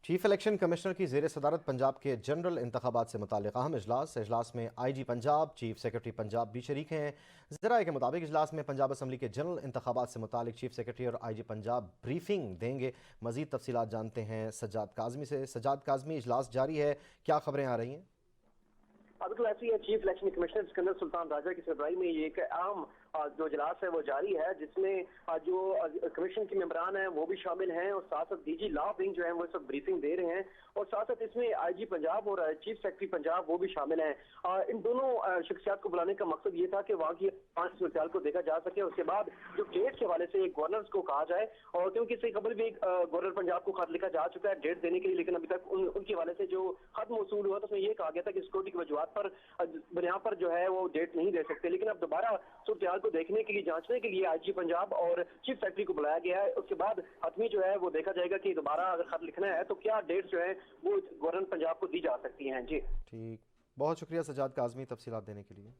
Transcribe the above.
Chief election commissioner की ज़ेर सदारत पंजाब के जनरल इंतखाबात से मुताल्लिक़ अहम इजलास में IG Punjab, chief secretary Punjab भी शरीक हैं। ज़राए के मुताबिक इजलास में पंजाब असम्बली के जनरल इंतखाबात से मुताल्लिक़ चीफ सेक्रेटरी और IG पंजाब ब्रीफिंग देंगे। मज़ीद तफसीलात जानते हैं सज्जाद काज़मी से। सज्जाद काज़मी, इजलास जारी है, क्या खबरें आ रही हैं? बिल्कुल ऐसी है। Chief election commissioner Sikandar Sultan Raja की सरबराही में ये एक अहम जो इजलास है वो जारी है, जिसमें जो कमीशन के मेंबरान हैं वो भी शामिल हैं और साथ साथ DG लॉ विंग जो है वो सब ब्रीफिंग दे रहे हैं और साथ साथ इसमें IG पंजाब और चीफ सेक्रेटरी पंजाब वो भी शामिल हैं। इन दोनों शख्सियात को बुलाने का मकसद ये था कि वहाँ की सूरत को देखा जा सके। उसके बाद जो डेट के हवाले से गवर्नर को कहा जाए, और क्योंकि इससे कबल भी गवर्नर पंजाब को खत लिखा जा चुका है डेट देने के लिए, लेकिन अभी तक उनके हवाले से जो खत मौसूल हुआ तो उसमें यह कहा गया था कि सिक्योरिटी की वजूहत पर बुनियाद पर जो है वो डेट नहीं दे सकते। लेकिन अब दोबारा सूरत को देखने के लिए, जांचने के लिए IG पंजाब और चीफ सेक्रेटरी को बुलाया गया है। उसके बाद हतमी जो है वो देखा जाएगा कि दोबारा अगर खत लिखना है तो क्या डेट जो है वो गवर्नर पंजाब को दी जा सकती हैं। जी ठीक, बहुत शुक्रिया सज्जाद काज़मी तफसीलात देने के लिए।